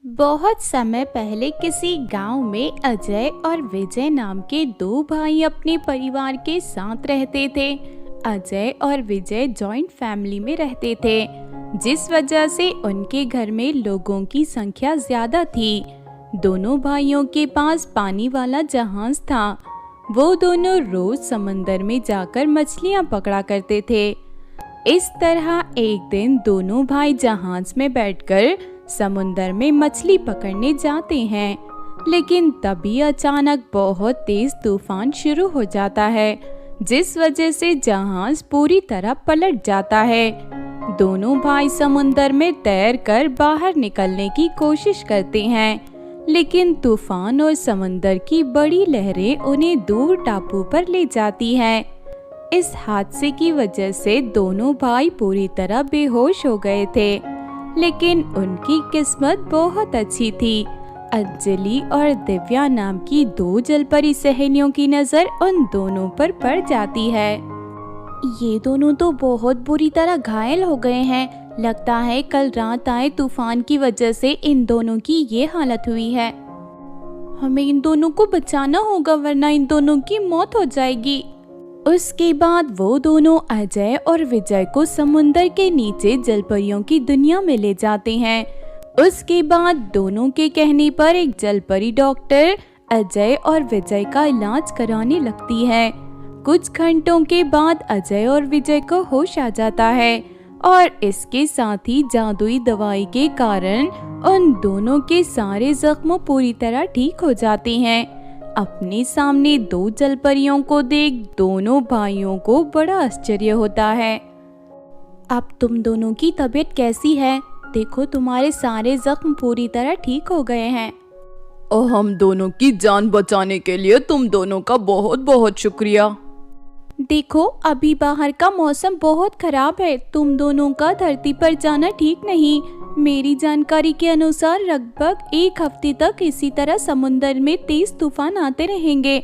बहुत समय पहले किसी गांव में अजय और विजय नाम के दो भाई अपने परिवार के साथ रहते थे। अजय और विजय जॉइंट फैमिली में रहते थे, जिस वजह से उनके घर में लोगों की संख्या ज्यादा थी। दोनों भाइयों के पास पानी वाला जहाज था। वो दोनों रोज समंदर में जाकर मछलियां पकड़ा करते थे। इस तरह एक दिन दोनों भाई जहाज में बैठकर समुंदर में मछली पकड़ने जाते हैं, लेकिन तभी अचानक बहुत तेज तूफान शुरू हो जाता है, जिस वजह से जहाज पूरी तरह पलट जाता है। दोनों भाई समुंदर में तैरकर बाहर निकलने की कोशिश करते हैं, लेकिन तूफान और समंदर की बड़ी लहरें उन्हें दूर टापू पर ले जाती हैं। इस हादसे की वजह से दोनों भाई पूरी तरह बेहोश हो गए थे, लेकिन उनकी किस्मत बहुत अच्छी थी। अंजलि और दिव्या नाम की दो जलपरी सहेलियों की नजर उन दोनों पर पड़ जाती है। ये दोनों तो बहुत बुरी तरह घायल हो गए हैं। लगता है कल रात आए तूफान की वजह से इन दोनों की ये हालत हुई है। हमें इन दोनों को बचाना होगा, वरना इन दोनों की मौत हो जाएगी। उसके बाद वो दोनों अजय और विजय को समुंदर के नीचे जलपरियों की दुनिया में ले जाते हैं। उसके बाद दोनों के कहने पर एक जलपरी डॉक्टर अजय और विजय का इलाज कराने लगती है। कुछ घंटों के बाद अजय और विजय को होश आ जाता है और इसके साथ ही जादुई दवाई के कारण उन दोनों के सारे जख्म पूरी तरह ठीक हो जाते हैं। अपने सामने दो जलपरियों को देख दोनों भाइयों को बड़ा आश्चर्य होता है। अब तुम दोनों की तबीयत कैसी है? देखो, तुम्हारे सारे जख्म पूरी तरह ठीक हो गए हैं। और हम दोनों की जान बचाने के लिए तुम दोनों का बहुत बहुत शुक्रिया। देखो, अभी बाहर का मौसम बहुत खराब है। तुम दोनों का धरती पर जाना ठीक नहीं। मेरी जानकारी के अनुसार लगभग एक हफ्ते तक इसी तरह समुंदर में तेज तूफान आते रहेंगे।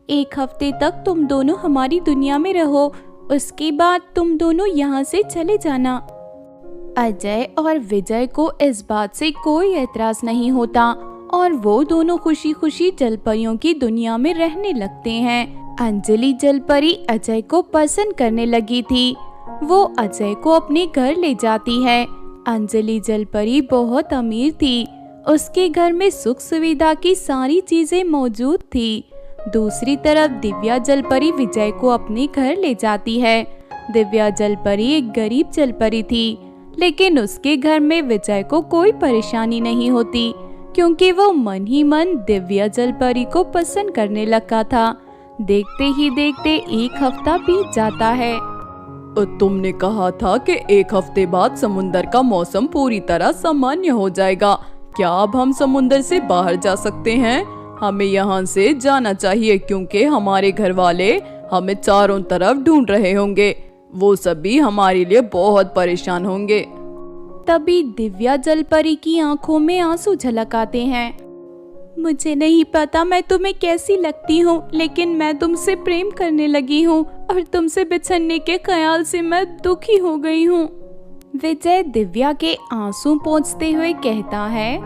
एक हफ्ते तक तुम दोनों हमारी दुनिया में रहो, उसके बाद तुम दोनों यहाँ से चले जाना। अजय और विजय को इस बात से कोई एतराज नहीं होता और वो दोनों खुशी खुशी जलपरियों की दुनिया में रहने लगते हैं। अंजलि जलपरी अजय को पसंद करने लगी थी। वो अजय को अपने घर ले जाती है। अंजलि जलपरी बहुत अमीर थी। उसके घर में सुख सुविधा की सारी चीजें मौजूद थी। दूसरी तरफ दिव्या जलपरी विजय को अपने घर ले जाती है। दिव्या जलपरी एक गरीब जलपरी थी, लेकिन उसके घर में विजय को कोई परेशानी नहीं होती, क्योंकि वो मन ही मन दिव्या जलपरी को पसंद करने लगा था। देखते ही देखते एक हफ्ता बीत जाता है। तुमने कहा था कि एक हफ्ते बाद समुंदर का मौसम पूरी तरह सामान्य हो जाएगा। क्या अब हम समुंदर से बाहर जा सकते हैं? हमें यहाँ से जाना चाहिए, क्योंकि हमारे घर वाले हमें चारों तरफ ढूंढ रहे होंगे। वो सभी हमारे लिए बहुत परेशान होंगे। तभी दिव्या जलपरी की आंखों में आंसू झलक आते हैं। मुझे नहीं पता मैं तुम्हें कैसी लगती हूँ, लेकिन मैं तुमसे प्रेम करने लगी हूँ और तुमसे बिछड़ने के ख्याल से मैं दुखी हो गई हूँ। विजय दिव्या के आंसू पोंछते हुए कहता है,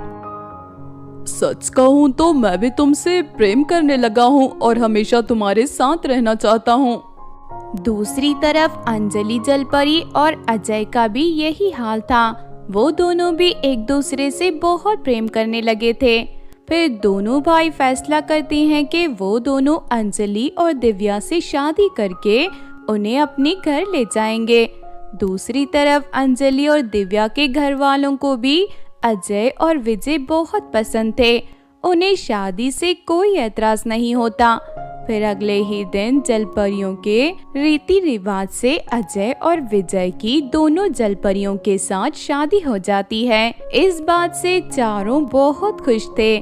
सच कहूँ तो मैं भी तुमसे प्रेम करने लगा हूँ और हमेशा तुम्हारे साथ रहना चाहता हूँ। दूसरी तरफ अंजलि जलपरी और अजय का भी यही हाल था। वो दोनों भी एक दूसरे से बहुत प्रेम करने लगे थे। फिर दोनों भाई फैसला करते हैं कि वो दोनों अंजलि और दिव्या से शादी करके उन्हें अपने घर ले जाएंगे। दूसरी तरफ अंजलि और दिव्या के घर वालों को भी अजय और विजय बहुत पसंद थे। उन्हें शादी से कोई एतराज नहीं होता। फिर अगले ही दिन जलपरियों के रीति रिवाज से अजय और विजय की दोनों जलपरियों के साथ शादी हो जाती है। इस बात से चारों बहुत खुश थे।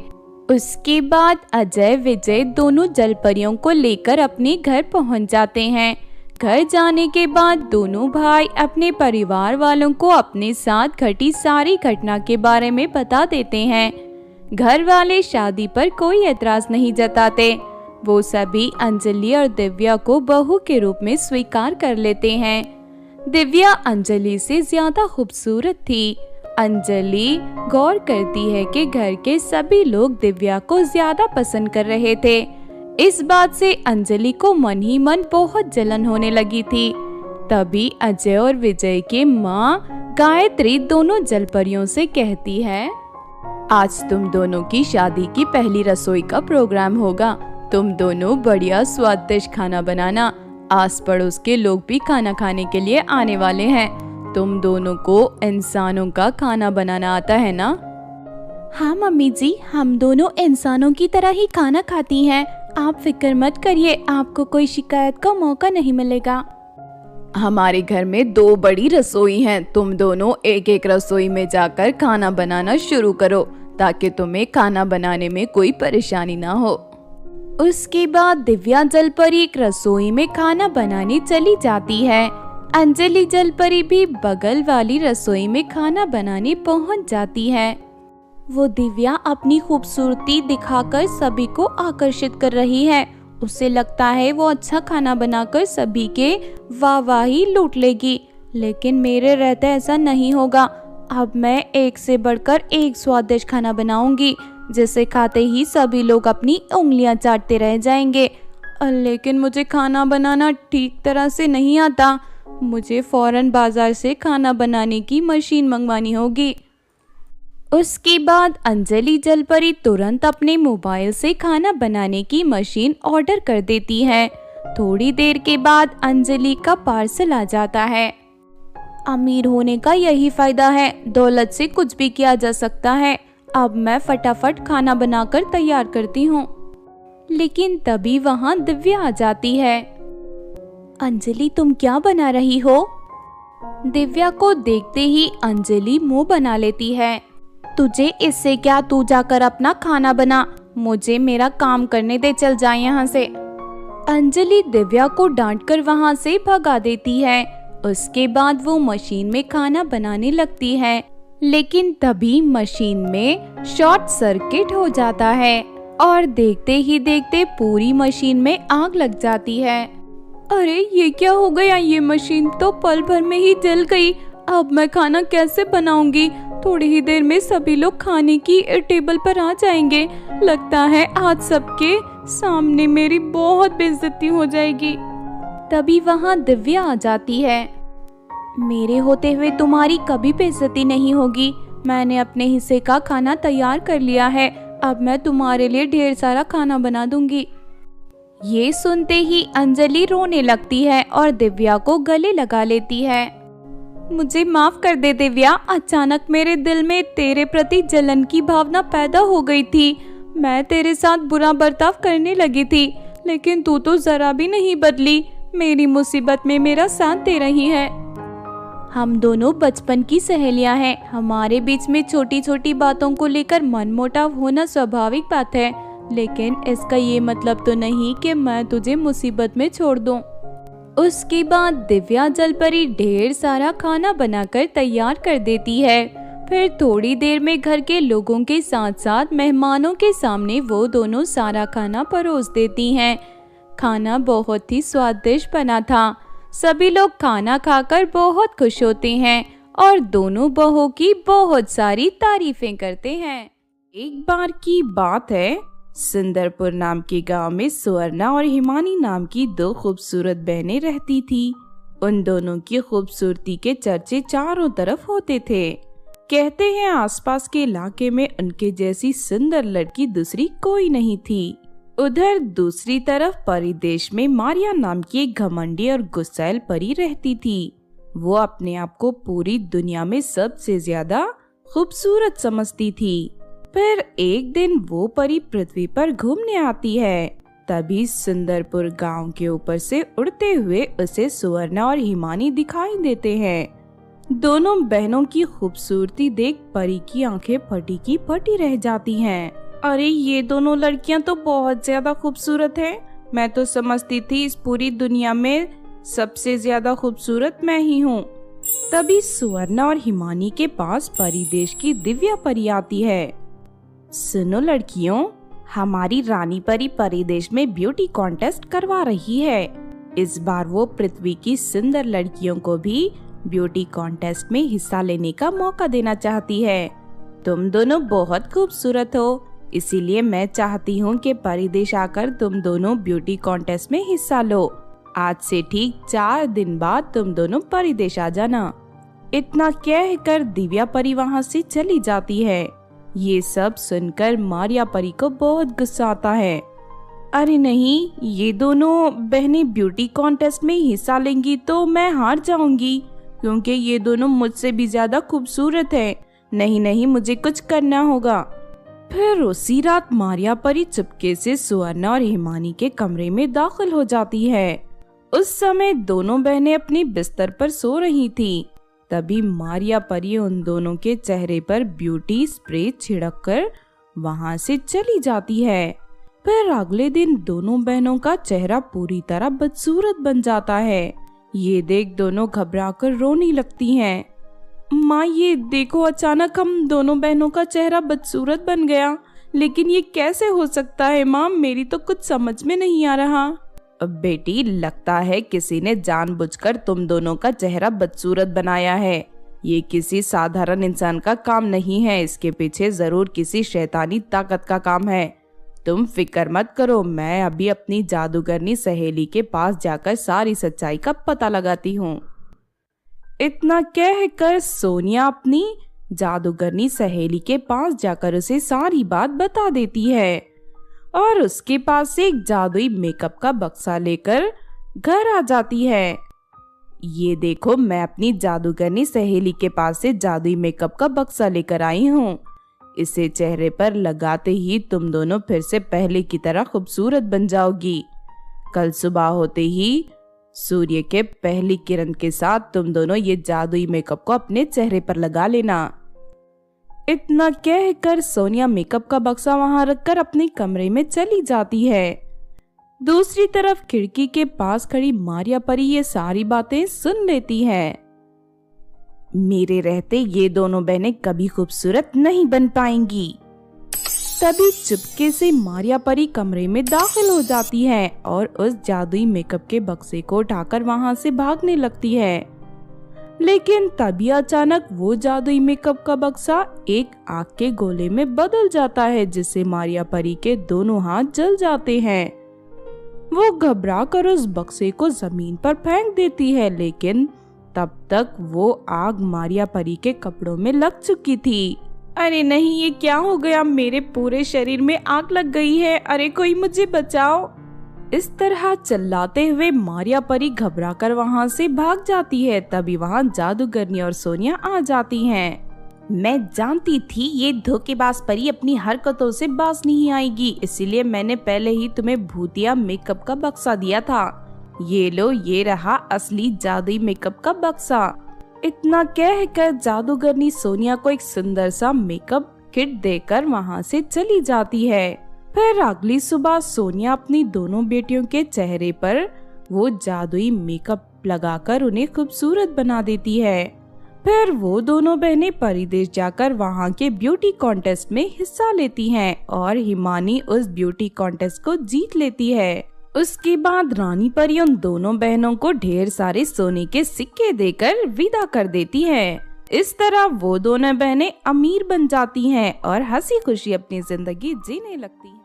उसके बाद अजय विजय दोनों जलपरियों को लेकर अपने घर पहुंच जाते हैं। घर जाने के बाद दोनों भाई अपने परिवार वालों को अपने साथ घटी सारी घटना के बारे में बता देते हैं। घर वाले शादी पर कोई एतराज नहीं जताते। वो सभी अंजलि और दिव्या को बहू के रूप में स्वीकार कर लेते हैं। दिव्या अंजलि से ज्यादा खूबसूरत थी अंजलि गौर करती है कि घर के सभी लोग दिव्या को ज्यादा पसंद कर रहे थे। इस बात से अंजलि को मन ही मन बहुत जलन होने लगी थी। तभी अजय और विजय की माँ गायत्री दोनों जलपरियों से कहती है, आज तुम दोनों की शादी की पहली रसोई का प्रोग्राम होगा। तुम दोनों बढ़िया स्वादिष्ट खाना बनाना। आस पड़ोस के लोग भी खाना खाने के लिए आने वाले हैं। तुम दोनों को इंसानों का खाना बनाना आता है ना? हाँ मम्मी जी, हम दोनों इंसानों की तरह ही खाना खाती हैं। आप फिक्र मत करिए, आपको कोई शिकायत का मौका नहीं मिलेगा। हमारे घर में 2 बड़ी रसोई हैं। तुम दोनों एक एक रसोई में जाकर खाना बनाना शुरू करो ताकि तुम्हें खाना बनाने में कोई परेशानी ना हो। उसके बाद दिव्या जलपरी एक रसोई में खाना बनाने चली जाती है। अंजलि जलपरी भी बगल वाली रसोई में खाना बनाने पहुंच जाती है। वो दिव्या अपनी खूबसूरती दिखाकर सभी को आकर्षित कर रही है। उसे लगता है वो अच्छा खाना बनाकर सभी के वाहवाही लूट लेगी, लेकिन मेरे रहते ऐसा नहीं होगा। अब मैं एक से बढ़कर एक स्वादिष्ट खाना बनाऊंगी, जिसे खाते ही सभी लोग अपनी उंगलियां चाटते रह जाएंगे। लेकिन मुझे खाना बनाना ठीक तरह से नहीं आता। मुझे फौरन बाजार से खाना बनाने की मशीन मंगवानी होगी। उसके बाद अंजलि जलपरी तुरंत अपने मोबाइल से खाना बनाने की मशीन ऑर्डर कर देती है। थोड़ी देर के बाद अंजलि का पार्सल आ जाता है। अमीर होने का यही फायदा है, दौलत से कुछ भी किया जा सकता है। अब मैं फटाफट खाना बनाकर तैयार करती हूँ। लेकिन तभी वहाँ दिव्या आ जाती है। अंजलि, तुम क्या बना रही हो? दिव्या को देखते ही अंजलि मुंह बना लेती है। तुझे इससे क्या, तू जाकर अपना खाना बना। मुझे मेरा काम करने दे, चल जा यहाँ से। अंजलि दिव्या को डांटकर वहाँ से भगा देती है। उसके बाद वो मशीन में खाना बनाने लगती है, लेकिन तभी मशीन में शॉर्ट सर्किट हो जाता है और देखते ही देखते पूरी मशीन में आग लग जाती है। अरे ये क्या हो गया? ये मशीन तो पल भर में ही जल गई। अब मैं खाना कैसे बनाऊंगी? थोड़ी ही देर में सभी लोग खाने की टेबल पर आ जाएंगे। लगता है आज सबके सामने मेरी बहुत बेइज्जती हो जाएगी। तभी वहाँ दिव्या आ जाती है। मेरे होते हुए तुम्हारी कभी बेइज्जती नहीं होगी। मैंने अपने हिस्से का खाना तैयार कर लिया है। अब मैं तुम्हारे लिए ढेर सारा खाना बना दूंगी। ये सुनते ही अंजलि रोने लगती है और दिव्या को गले लगा लेती है। मुझे माफ कर दे दिव्या, अचानक मेरे दिल में तेरे प्रति जलन की भावना पैदा हो गई थी। मैं तेरे साथ बुरा बर्ताव करने लगी थी, लेकिन तू तो जरा भी नहीं बदली। मेरी मुसीबत में मेरा साथ दे रही है। हम दोनों बचपन की सहेलियां हैं। हमारे बीच में छोटी छोटी बातों को लेकर मनमुटाव होना स्वाभाविक बात है, लेकिन इसका ये मतलब तो नहीं कि मैं तुझे मुसीबत में छोड़ दूं। उसके बाद दिव्या जलपरी ढेर सारा खाना बनाकर तैयार कर देती है। फिर थोड़ी देर में घर के लोगों के साथ साथ मेहमानों के सामने वो दोनों सारा खाना परोस देती हैं। खाना बहुत ही स्वादिष्ट बना था। सभी लोग खाना खाकर बहुत खुश होते हैं और दोनों बहू की बहुत सारी तारीफें करते हैं। एक बार की बात है, सुंदरपुर नाम के गांव में सुवर्णा और हिमानी नाम की 2 खूबसूरत बहनें रहती थी। उन दोनों की खूबसूरती के चर्चे चारों तरफ होते थे। कहते हैं आसपास के इलाके में उनके जैसी सुंदर लड़की दूसरी कोई नहीं थी। उधर दूसरी तरफ परिदेश में मारिया नाम की एक घमंडी और गुस्सैल परी रहती थी। वो अपने आप को पूरी दुनिया में सबसे ज्यादा खूबसूरत समझती थी। फिर एक दिन वो परी पृथ्वी पर घूमने आती है। तभी सुंदरपुर गांव के ऊपर से उड़ते हुए उसे सुवर्णा और हिमानी दिखाई देते हैं। दोनों बहनों की खूबसूरती देख परी की आंखें फटी की फटी रह जाती हैं। अरे ये दोनों लड़कियां तो बहुत ज्यादा खूबसूरत हैं। मैं तो समझती थी इस पूरी दुनिया में सबसे ज्यादा खूबसूरत मैं ही हूँ। तभी सुवर्णा और हिमानी के पास परिदेश की दिव्या परी आती है। सुनो लड़कियों, हमारी रानी परी परिदेश में ब्यूटी कॉन्टेस्ट करवा रही है। इस बार वो पृथ्वी की सुंदर लड़कियों को भी ब्यूटी कॉन्टेस्ट में हिस्सा लेने का मौका देना चाहती है। तुम दोनों बहुत खूबसूरत हो, इसीलिए मैं चाहती हूँ कि परिदेश आकर तुम दोनों ब्यूटी कॉन्टेस्ट में हिस्सा लो। आज से ठीक 4 दिन बाद तुम दोनों परिदेश आ जाना। इतना कहकर दिव्या परी वहाँ से चली जाती है। ये सब सुनकर मारिया परी को बहुत गुस्सा आता है। अरे नहीं, ये दोनों बहनें ब्यूटी कॉन्टेस्ट में हिस्सा लेंगी तो मैं हार जाऊंगी, क्योंकि ये दोनों मुझसे भी ज्यादा खूबसूरत हैं। नहीं नहीं, मुझे कुछ करना होगा। फिर उसी रात मारिया परी चुपके से सुवर्णा और हिमानी के कमरे में दाखिल हो जाती है। उस समय दोनों बहनें अपने बिस्तर पर सो रही थी। तभी मारिया परी उन दोनों के चेहरे पर ब्यूटी स्प्रे छिड़ककर वहां से चली जाती है। फिर अगले दिन दोनों बहनों का चेहरा पूरी तरह बदसूरत बन जाता है। ये देख दोनों घबराकर रोने लगती हैं। माँ, ये देखो, अचानक हम दोनों बहनों का चेहरा बदसूरत बन गया। लेकिन ये कैसे हो सकता है माँ? मेरी तो कुछ समझ में नहीं आ रहा। बेटी, लगता है किसी ने जानबूझकर तुम दोनों का चेहरा बदसूरत बनाया है। ये किसी साधारण इंसान का काम नहीं है, इसके पीछे जरूर किसी शैतानी ताकत का काम है। तुम फिक्र मत करो, मैं अभी अपनी जादूगरनी सहेली के पास जाकर सारी सच्चाई का पता लगाती हूँ। इतना कहकर सोनिया अपनी जादूगरनी सहेली के पास जाकर उसे सारी बात बता देती है और उसके पास से एक जादुई मेकअप का बक्सा लेकर घर आ जाती है। ये देखो, मैं अपनी जादूगरनी सहेली के पास से जादुई मेकअप का बक्सा लेकर आई हूँ। इसे चेहरे पर लगाते ही तुम दोनों फिर से पहले की तरह खूबसूरत बन जाओगी। कल सुबह होते ही सूर्य के पहली किरण के साथ तुम दोनों ये जादुई मेकअप को अपने चेहरे पर लगा लेना। इतना कहकर सोनिया मेकअप का बक्सा वहां रखकर अपने कमरे में चली जाती है। दूसरी तरफ खिड़की के पास खड़ी मारिया परी ये सारी बातें सुन लेती है। मेरे रहते ये दोनों बहनें कभी खूबसूरत नहीं बन पाएंगी। तभी चुपके से मारिया परी कमरे में दाखिल हो जाती है और उस जादुई मेकअप के बक्से को उठाकर वहां से भागने लगती है। लेकिन तभी अचानक वो जादुई मेकअप का बक्सा एक आग के गोले में बदल जाता है, जिससे मारिया परी के दोनों हाथ जल जाते हैं। वो घबरा कर उस बक्से को जमीन पर फेंक देती है, लेकिन तब तक वो आग मारिया परी के कपड़ों में लग चुकी थी। अरे नहीं, ये क्या हो गया? मेरे पूरे शरीर में आग लग गई है। अरे कोई मुझे बचाओ। इस तरह चिल्लाते हुए मारिया परी घबराकर वहां से भाग जाती है। तभी वहां जादूगरनी और सोनिया आ जाती हैं। मैं जानती थी ये धोखेबाज परी अपनी हरकतों से बाज नहीं आएगी, इसीलिए मैंने पहले ही तुम्हें भूतिया मेकअप का बक्सा दिया था। ये लो, ये रहा असली जादुई मेकअप का बक्सा। इतना कहकर जादूगरनी सोनिया को एक सुंदर सा मेकअप किट देकर वहां से चली जाती है। फिर अगली सुबह सोनिया अपनी दोनों बेटियों के चेहरे पर वो जादुई मेकअप लगाकर उन्हें खूबसूरत बना देती है। फिर वो दोनों बहनें परिदेश जाकर वहां के ब्यूटी कॉन्टेस्ट में हिस्सा लेती हैं और हिमानी उस ब्यूटी कॉन्टेस्ट को जीत लेती है। उसके बाद रानी परी उन दोनों बहनों को ढेर सारे सोने के सिक्के देकर विदा कर देती है। इस तरह वो दोनों बहनें अमीर बन जाती हैं और हंसी खुशी अपनी जिंदगी जीने लगती हैं।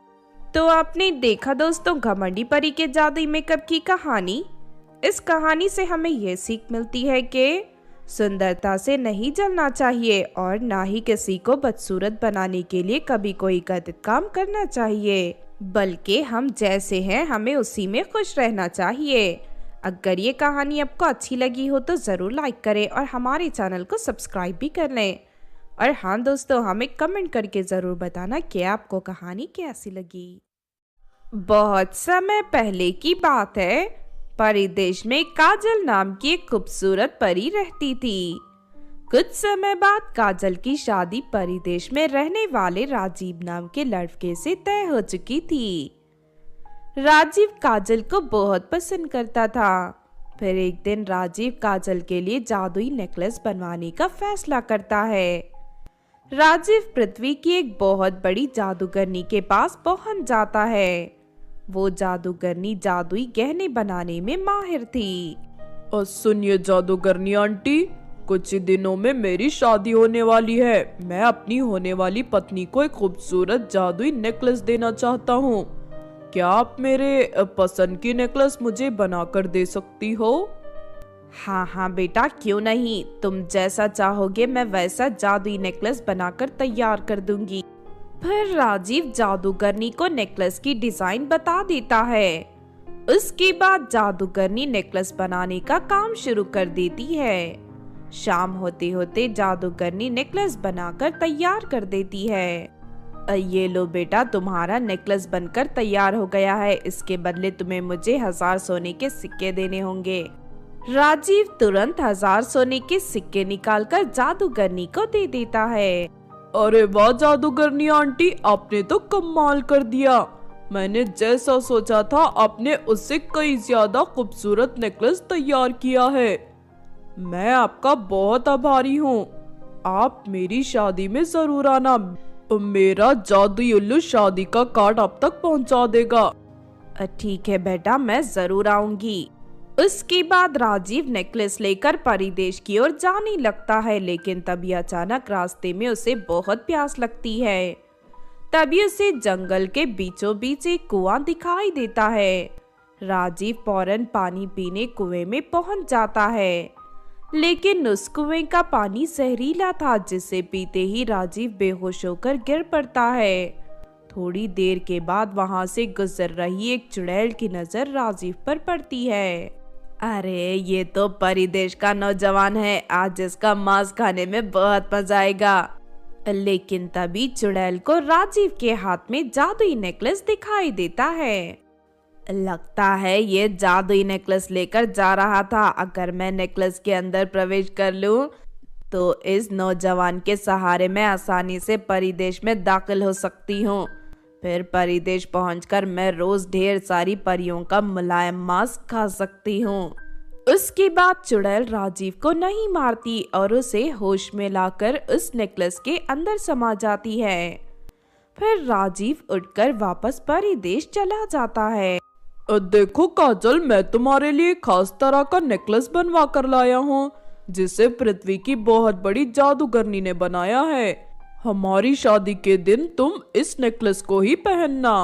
तो आपने देखा दोस्तों घमंडी परी के जादुई मेकअप की कहानी। इस कहानी से हमें ये सीख मिलती है कि सुंदरता से नहीं जलना चाहिए और ना ही किसी को बदसूरत बनाने के लिए कभी कोई गलत काम करना चाहिए, बल्कि हम जैसे हैं हमें उसी में खुश रहना चाहिए। अगर ये कहानी आपको अच्छी लगी हो तो ज़रूर लाइक करें और हमारे चैनल को सब्सक्राइब भी कर लें। और हाँ दोस्तों, हमें कमेंट करके ज़रूर बताना कि आपको कहानी कैसी लगी। बहुत समय पहले की बात है, परिदेश में काजल नाम की एक खूबसूरत परी रहती थी। कुछ समय बाद काजल की शादी परिदेश में रहने वाले राजीव नाम के लड़के से तय हो चुकी थी। राजीव काजल को बहुत पसंद करता था। फिर एक दिन राजीव काजल के लिए जादुई नेकलेस बनवाने का फैसला करता है। राजीव पृथ्वी की एक बहुत बड़ी जादूगरनी के पास पहुंच जाता है। वो जादूगरनी जादुई गहने बनाने में माहिर थी। और सुनिए जादूगरनी आंटी, कुछ ही दिनों में मेरी शादी होने वाली है। मैं अपनी होने वाली पत्नी को एक खूबसूरत जादुई नेकलेस देना चाहता हूँ। क्या आप मेरे पसंद की नेकलेस मुझे बनाकर दे सकती हो? हाँ हाँ बेटा, क्यों नहीं। तुम जैसा चाहोगे मैं वैसा जादुई नेकलेस बनाकर तैयार कर दूंगी। फिर राजीव जादूगरनी को नेकलेस की डिजाइन बता देता है। उसके बाद जादूगरनी नेकलेस बनाने का काम शुरू कर देती है। शाम होते होते जादूगरनी नेकलेस बनाकर तैयार कर देती है। ये लो बेटा, तुम्हारा नेकलेस बनकर तैयार हो गया है। इसके बदले तुम्हें मुझे 1000 सोने के सिक्के देने होंगे। राजीव तुरंत 1000 सोने के सिक्के निकालकर जादूगरनी को दे देता है। अरे वाह जादूगरनी आंटी, आपने तो कमाल कर दिया। मैंने जैसा सोचा था आपने उससे कई ज्यादा खूबसूरत नेकलेस तैयार किया है। मैं आपका बहुत आभारी हूँ। आप मेरी शादी में जरूर आना। मेरा जादुई उल्लू शादी का कार्ड आप तक पहुँचा देगा। ठीक है बेटा, मैं जरूर आऊंगी। उसके बाद राजीव नेकलेस लेकर परिदेश की ओर जाने लगता है, लेकिन तभी अचानक रास्ते में उसे बहुत प्यास लगती है। तभी उसे जंगल के बीचों बीच एक कुआं दिखाई देता है। राजीव फौरन पानी पीने कुएं में पहुंच जाता है, लेकिन उस कुएं का पानी जहरीला था, जिसे पीते ही राजीव बेहोश होकर गिर पड़ता है। थोड़ी देर के बाद वहां से गुजर रही एक चुड़ैल की नजर राजीव पर पड़ती है। अरे ये तो परिदेश का नौजवान है, आज इसका मांस खाने में बहुत मजा आएगा। लेकिन तभी चुड़ैल को राजीव के हाथ में जादुई नेकलेस दिखाई देता है। लगता है ये जादुई नेकलेस लेकर जा रहा था। अगर मैं नेकलेस के अंदर प्रवेश कर लूं, तो इस नौजवान के सहारे मैं आसानी से परिदेश में दाखिल हो सकती हूँ। फिर परिदेश पहुंचकर मैं रोज ढेर सारी परियों का मुलायम मांस खा सकती हूँ। उसके बाद चुड़ैल राजीव को नहीं मारती और उसे होश में लाकर उस नेकलेस के अंदर समा जाती है। फिर राजीव उठकर वापस परिदेश चला जाता है। देखो काजल, मैं तुम्हारे लिए खास तरह का नेकलेस बनवा कर लाया हूँ, जिसे पृथ्वी की बहुत बड़ी जादूगरनी ने बनाया है। हमारी शादी के दिन तुम इस नेकलेस को ही पहनना।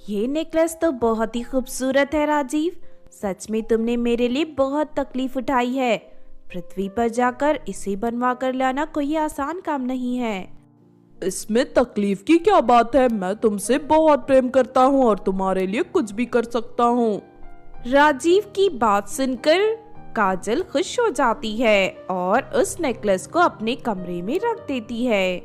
ये नेकलेस तो बहुत ही खूबसूरत है राजीव। सच में तुमने मेरे लिए बहुत तकलीफ उठाई है। पृथ्वी पर जाकर इसे बनवा कर लाना कोई आसान काम नहीं है। इसमें तकलीफ की क्या बात है? मैं तुमसे बहुत प्रेम करता हूँ और तुम्हारे लिए कुछ भी कर सकता हूँ। राजीव की बात सुनकर काजल खुश हो जाती है और उस नेकलेस को अपने कमरे में रख देती है।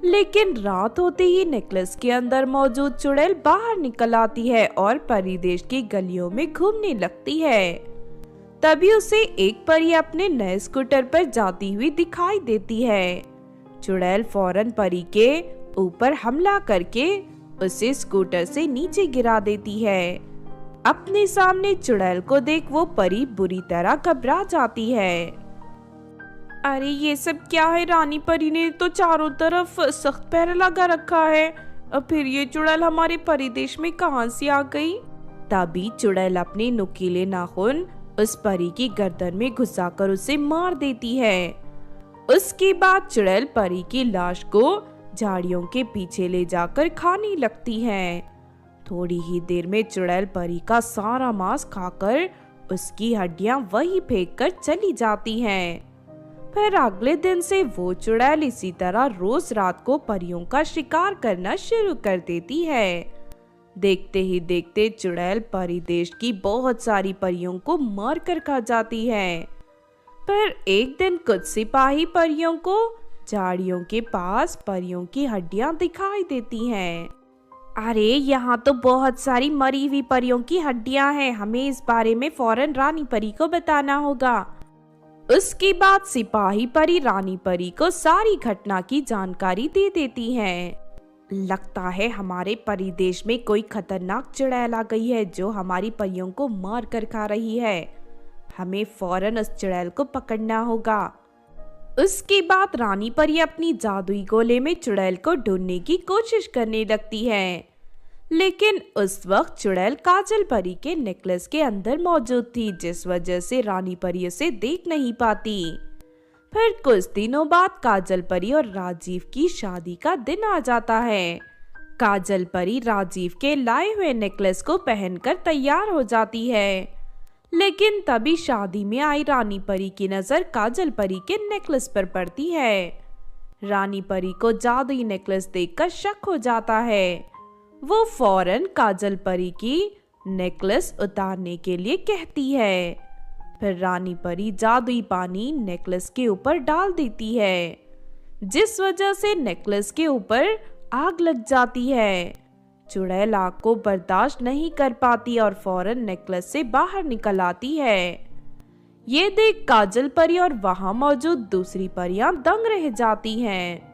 लेकिन रात होते ही नेकलेस के अंदर मौजूद चुड़ैल बाहर निकल आती है और परिदेश की गलियों में घूमने लगती है। तभी उसे एक परी अपने नए स्कूटर पर जाती हुई दिखाई देती है। चुड़ैल फौरन परी के ऊपर हमला करके उसे स्कूटर से नीचे गिरा देती है। अपने सामने चुड़ैल को देख वो परी बुरी तरह घबरा जाती है। अरे ये सब क्या है? रानी परी ने तो चारों तरफ सख्त पहरा लगा रखा है। अब फिर ये चुड़ैल हमारे परिदेश में कहां से आ गई? तभी चुड़ैल अपने नुकीले नाखून उस परी की गर्दन में घुसाकर उसे मार देती है। उसके बाद चुड़ैल परी की लाश को झाड़ियों के पीछे ले जाकर खाने लगती है। थोड़ी ही देर में चुड़ैल परी का सारा मांस खाकर उसकी हड्डियां वहीं फेंककर चली जाती हैं। फिर अगले दिन से वो चुड़ैल इसी तरह रोज रात को परियों का शिकार करना शुरू कर देती है। देखते ही देखते चुड़ैल परिदेश की बहुत सारी परियों को मार कर खा जाती है। पर एक दिन कुछ सिपाही परियों को झाड़ियों के पास परियों की हड्डियां दिखाई देती हैं। अरे यहाँ तो बहुत सारी मरी हुई परियों की हड्डियां हैं, हमें इस बारे में फौरन रानी परी को बताना होगा। उसके बाद सिपाही परी रानी परी को सारी घटना की जानकारी दे देती हैं। लगता है हमारे परिदेश में कोई खतरनाक चुड़ैल आ गई है जो हमारी परियों को मार कर खा रही है। हमें फौरन उस चुड़ैल को पकड़ना होगा। उसके बाद रानी परी अपनी जादुई गोले में चुड़ैल को ढूंढने की कोशिश करने लगती है। लेकिन उस वक्त चुड़ैल काजल परी के नेकलेस के अंदर मौजूद थी, जिस वजह से रानी परी उसे देख नहीं पाती। फिर कुछ दिनों बाद काजल परी और राजीव की शादी का दिन आ जाता है। काजल परी राजीव के लाए हुए नेकलेस को पहनकर तैयार हो जाती है, लेकिन तभी शादी में आई रानी परी की नजर काजल परी के नेकलेस पर पड़ती है। रानी परी को जादुई नेकलेस देखकर शक हो जाता है। वो फौरन काजल परी की नेकलेस उतारने के लिए कहती है। फिर रानी परी जादुई पानी नेकलेस के ऊपर डाल देती है, जिस वजह से नेकलेस के ऊपर आग लग जाती है। चुड़ैल आग को बर्दाश्त नहीं कर पाती और फौरन नेकलेस से बाहर निकल आती है। ये देख काजल परी और वहां मौजूद दूसरी परियां दंग रह जाती हैं।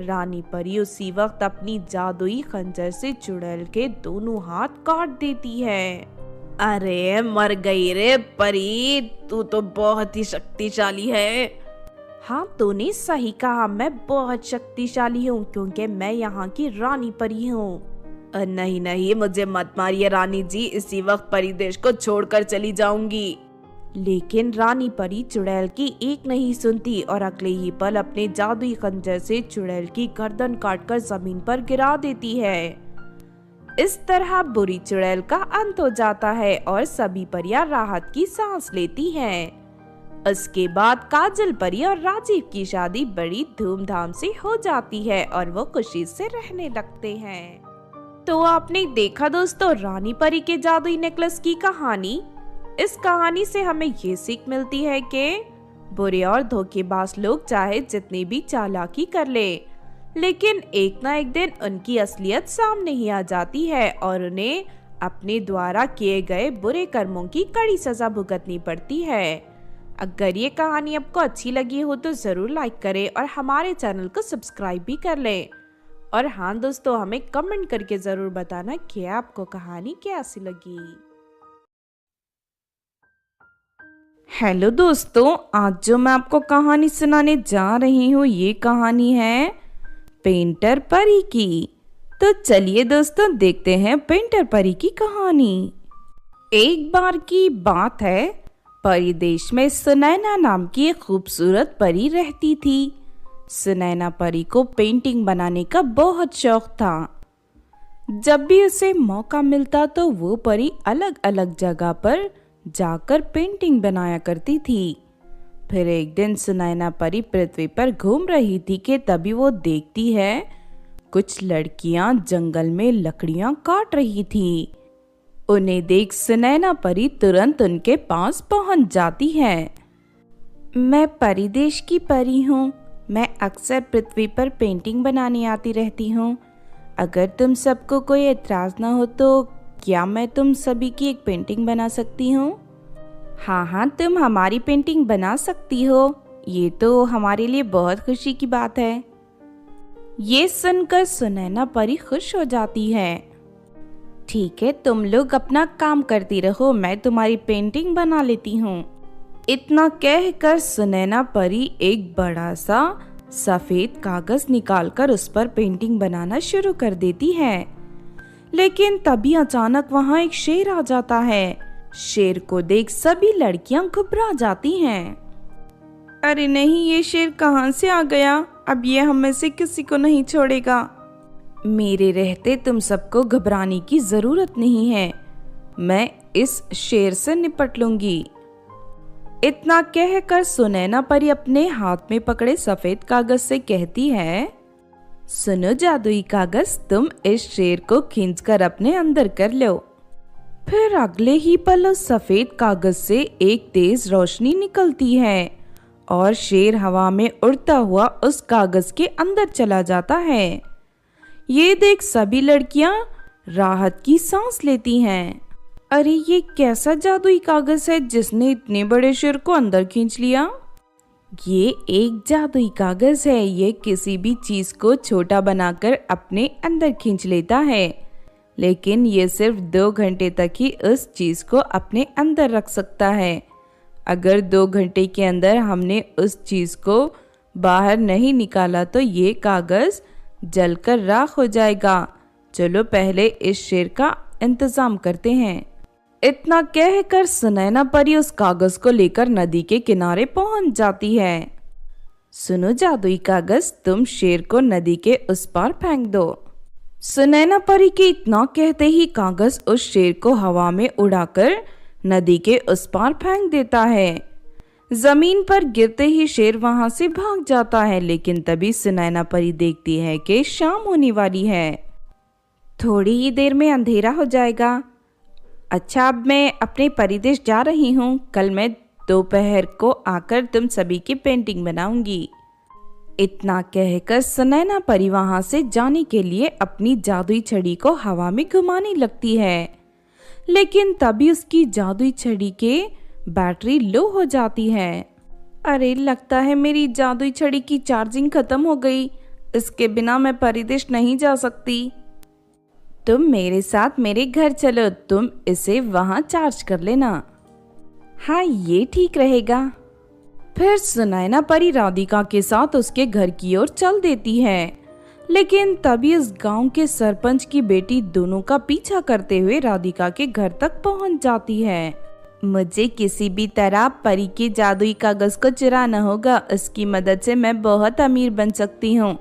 रानी परी उसी वक्त अपनी जादुई खंजर से चुड़ैल के दोनों हाथ काट देती है। अरे मर गई रे परी, तू तो बहुत ही शक्तिशाली है। हाँ, तूने सही कहा, मैं बहुत शक्तिशाली हूँ क्योंकि मैं यहाँ की रानी परी हूँ। नहीं नहीं, मुझे मत मारिए रानी जी, इसी वक्त परी देश को छोड़कर चली जाऊंगी। लेकिन रानी परी चुड़ैल की एक नहीं सुनती और अगले ही पल अपने जादुई खंजर से चुड़ैल की गर्दन काटकर जमीन पर गिरा देती है। इस तरह बुरी चुड़ैल का अंत हो जाता है और सभी परियां राहत की सांस लेती हैं। उसके बाद काजल परी और राजीव की शादी बड़ी धूमधाम से हो जाती है और वो खुशी से रहने लगते हैं। तो आपने देखा दोस्तों रानी परी के जादुई नेकलेस की कहानी। इस कहानी से हमें ये सीख मिलती है कि बुरे और धोखेबाज लोग चाहे जितनी भी चालाकी कर ले, लेकिन एक ना एक दिन उनकी असलियत सामने ही आ जाती है और उन्हें अपने द्वारा किए गए बुरे कर्मों की कड़ी सजा भुगतनी पड़ती है। अगर ये कहानी आपको अच्छी लगी हो तो जरूर लाइक करें और हमारे चैनल को सब्सक्राइब भी कर लें। और हाँ दोस्तों, हमें कमेंट करके जरूर बताना कि आपको कहानी कैसी लगी। हेलो दोस्तों, आज जो मैं आपको कहानी सुनाने जा रही हूँ ये कहानी है पेंटर परी की। तो चलिए दोस्तों देखते हैं पेंटर परी की कहानी। एक बार की बात है, परी देश में सुनैना नाम की एक खूबसूरत परी रहती थी। सुनैना परी को पेंटिंग बनाने का बहुत शौक था। जब भी उसे मौका मिलता तो वो परी अलग अलग जगह पर जाकर पेंटिंग बनाया करती थी। फिर एक दिन सुनैना परी पृथ्वी पर घूम रही थी कि तभी वो देखती है कुछ लड़कियां जंगल में लकड़ियां काट रही थी। उन्हें देख सुनैना परी तुरंत उनके पास पहुंच जाती है। मैं परी देश की परी हूँ, मैं अक्सर पृथ्वी पर पेंटिंग बनाने आती रहती हूँ। अगर तुम सबको कोई एतराज ना हो तो क्या मैं तुम सभी की एक पेंटिंग बना सकती हूँ? हाँ हाँ, तुम हमारी पेंटिंग बना सकती हो, ये तो हमारे लिए बहुत खुशी की बात है। ये सुनकर सुनैना परी खुश हो जाती है। ठीक है, तुम लोग अपना काम करती रहो, मैं तुम्हारी पेंटिंग बना लेती हूँ। इतना कहकर सुनैना परी एक बड़ा सा सफेद कागज निकालकर उस पर पेंटिंग बनाना शुरू कर देती है। लेकिन तभी अचानक वहाँ एक शेर आ जाता है। शेर को देख सभी लड़कियां घबरा जाती हैं। अरे नहीं, ये शेर कहाँ से आ गया? अब ये हम में से किसी को नहीं छोड़ेगा। मेरे रहते तुम सबको घबराने की जरूरत नहीं है, मैं इस शेर से निपट लूंगी। इतना कहकर सुनैना परी अपने हाथ में पकड़े सफेद कागज से कहती है, सुनो जादुई कागज, तुम इस शेर को खींचकर अपने अंदर कर लो। फिर अगले ही पल उस सफेद कागज से एक तेज रोशनी निकलती है और शेर हवा में उड़ता हुआ उस कागज के अंदर चला जाता है। ये देख सभी लड़कियां राहत की सांस लेती हैं। अरे ये कैसा जादुई कागज है जिसने इतने बड़े शेर को अंदर खींच लिया? ये एक जादुई कागज है, ये किसी भी चीज को छोटा बनाकर अपने अंदर खींच लेता है, लेकिन ये सिर्फ 2 घंटे तक ही उस चीज को अपने अंदर रख सकता है। अगर 2 घंटे के अंदर हमने उस चीज को बाहर नहीं निकाला तो ये कागज जलकर राख हो जाएगा। चलो पहले इस शेर का इंतजाम करते हैं। इतना कहकर सुनैना परी उस कागज को लेकर नदी के किनारे पहुंच जाती है। सुनो जादुई कागज, तुम शेर को नदी के उस पार फेंक दो। सुनैना परी के इतना कहते ही कागज उस शेर को हवा में उड़ाकर नदी के उस पार फेंक देता है। जमीन पर गिरते ही शेर वहां से भाग जाता है, लेकिन तभी सुनैना परी देखती है कि शाम होने वाली है। थोड़ी ही देर में अंधेरा हो जाएगा। अच्छा, अब मैं अपने परिदेश जा रही हूँ। कल मैं दोपहर को आकर तुम सभी की पेंटिंग बनाऊंगी। इतना कहकर सुनैना परी वहां से जाने के लिए अपनी जादुई छड़ी को हवा में घुमाने लगती है, लेकिन तभी उसकी जादुई छड़ी के बैटरी लो हो जाती है। अरे, लगता है मेरी जादुई छड़ी की चार्जिंग खत्म हो गई। इसके बिना मैं परिदेश नहीं जा सकती। तुम मेरे साथ मेरे घर चलो, तुम इसे वहां चार्ज कर लेना। हाँ, ये ठीक रहेगा। फिर सुनैना परी राधिका के साथ उसके घर की ओर चल देती है, लेकिन तभी इस गांव के सरपंच की बेटी दोनों का पीछा करते हुए राधिका के घर तक पहुंच जाती है। मुझे किसी भी तरह परी के जादुई कागज को चुराना होगा। उसकी मदद से मैं बहुत अमीर बन सकती हूँ।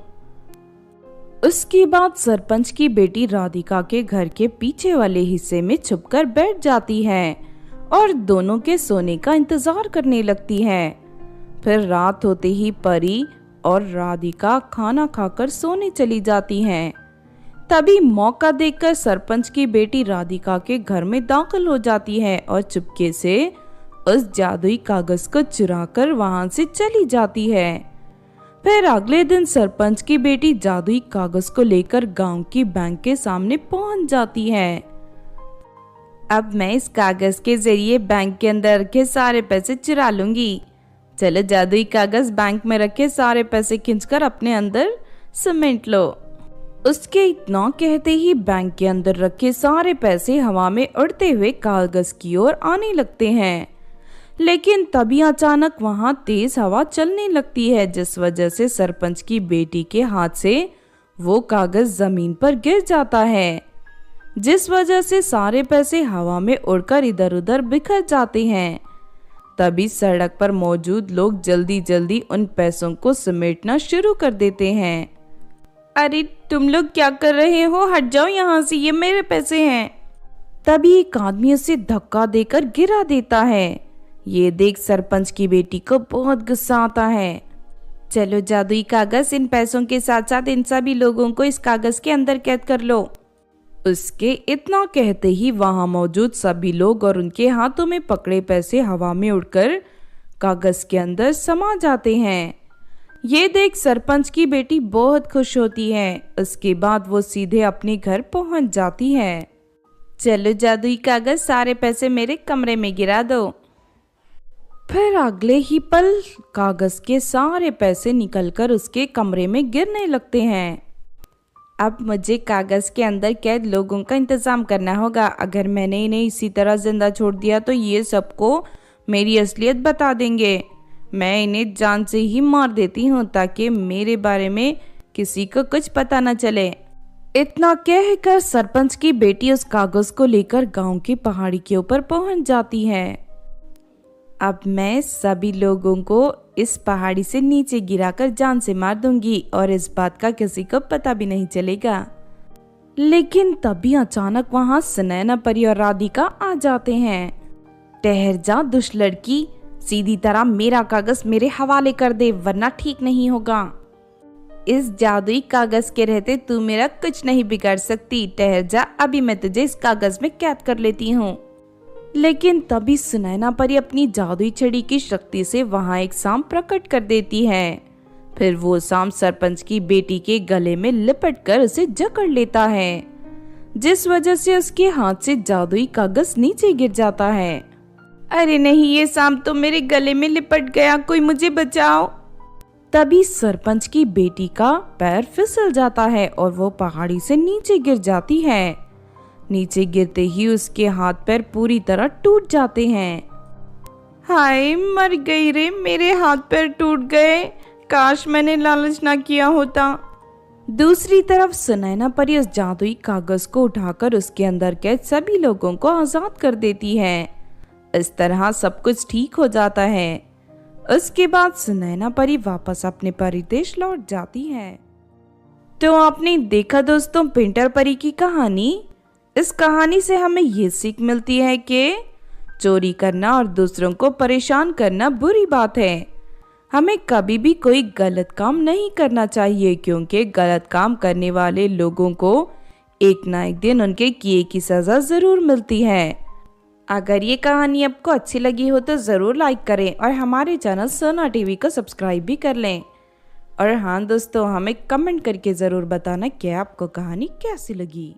उसके बाद सरपंच की बेटी राधिका के घर के पीछे वाले हिस्से में छुपकर बैठ जाती है और दोनों के सोने का इंतजार करने लगती है। फिर रात होते ही परी और राधिका खाना खाकर सोने चली जाती हैं। तभी मौका देखकर सरपंच की बेटी राधिका के घर में दाखिल हो जाती है और चुपके से उस जादुई कागज को चुराकर वहां से चली जाती है। फिर अगले दिन सरपंच की बेटी जादुई कागज को लेकर गांव की बैंक के सामने पहुंच जाती है। अब मैं इस कागज के जरिए बैंक के अंदर रखे सारे पैसे चुरा लूंगी। चलो जादुई कागज, बैंक में रखे सारे पैसे खींचकर अपने अंदर समेट लो। उसके इतना कहते ही बैंक के अंदर रखे सारे पैसे हवा में उड़ते हुए कागज की ओर आने लगते हैं, लेकिन तभी अचानक वहां तेज हवा चलने लगती है, जिस वजह से सरपंच की बेटी के हाथ से वो कागज जमीन पर गिर जाता है, जिस वजह से सारे पैसे हवा में उड़कर इधर उधर बिखर जाते हैं। तभी सड़क पर मौजूद लोग जल्दी जल्दी उन पैसों को समेटना शुरू कर देते हैं। अरे, तुम लोग क्या कर रहे हो? हट जाओ यहाँ से, ये मेरे पैसे हैं। तभी एक आदमी उसे धक्का देकर गिरा देता है। ये देख सरपंच की बेटी को बहुत गुस्सा आता है। चलो जादुई कागज, इन पैसों के साथ साथ इन सभी लोगों को इस कागज के अंदर कैद कर लो। उसके इतना कहते ही वहां मौजूद सभी लोग और उनके हाथों में पकड़े पैसे हवा में उड़कर कागज के अंदर समा जाते हैं। ये देख सरपंच की बेटी बहुत खुश होती है। उसके बाद वो सीधे अपने घर पहुंच जाती है। चलो जादुई कागज, सारे पैसे मेरे कमरे में गिरा दो। फिर अगले ही पल कागज के सारे पैसे निकलकर उसके कमरे में गिरने लगते हैं। अब मुझे कागज के अंदर कैद लोगों का इंतजाम करना होगा। अगर मैंने इन्हें इसी तरह जिंदा छोड़ दिया तो ये सबको मेरी असलियत बता देंगे। मैं इन्हें जान से ही मार देती हूँ ताकि मेरे बारे में किसी को कुछ पता न चले। इतना कहकर सरपंच की बेटी उस कागज को लेकर गांव की पहाड़ी के ऊपर पहुंच जाती है। अब मैं सभी लोगों को इस पहाड़ी से नीचे गिराकर जान से मार दूंगी और इस बात का किसी को पता भी नहीं चलेगा। लेकिन तभी अचानक वहां सुनैना परी और राधिका आ जाते हैं। ठहर जा दुष्ट लड़की, सीधी तरह मेरा कागज मेरे हवाले कर दे वरना ठीक नहीं होगा। इस जादुई कागज के रहते तू मेरा कुछ नहीं बिगाड़ सकती। ठहर जा, अभी मैं तुझे इस कागज में कैद कर लेती हूँ। लेकिन तभी सुनैना परी अपनी जादुई छड़ी की शक्ति से वहां एक सांप प्रकट कर देती है। फिर वो सांप सरपंच की बेटी के गले में लिपट कर उसे जकड़ लेता है, जिस वजह से उसके हाथ से जादुई कागज नीचे गिर जाता है। अरे नहीं, ये सांप तो मेरे गले में लिपट गया, कोई मुझे बचाओ। तभी सरपंच की बेटी का पैर फिसल जाता है और वो पहाड़ी से नीचे गिर जाती है। नीचे गिरते ही उसके हाथ पैर पूरी तरह टूट जाते हैं। हाय, मर गई रे, मेरे हाथ पैर टूट गए। काश मैंने लालच ना किया होता। दूसरी तरफ सुनैना परी उस जादुई कागज को उठाकर उसके अंदर कैद सभी लोगों को आजाद कर देती है। इस तरह सब कुछ ठीक हो जाता है। उसके बाद सुनैना परी वापस अपने परिदेश लौट जाती है। तो आपने देखा दोस्तों पेंटर परी की कहानी। इस कहानी से हमें ये सीख मिलती है कि चोरी करना और दूसरों को परेशान करना बुरी बात है। हमें कभी भी कोई गलत काम नहीं करना चाहिए, क्योंकि गलत काम करने वाले लोगों को एक ना एक दिन उनके किए की सज़ा ज़रूर मिलती है। अगर ये कहानी आपको अच्छी लगी हो तो ज़रूर लाइक करें और हमारे चैनल सोना टीवी को सब्सक्राइब भी कर लें। और हाँ दोस्तों, हमें कमेंट करके ज़रूर बताना कि आपको कहानी कैसी लगी।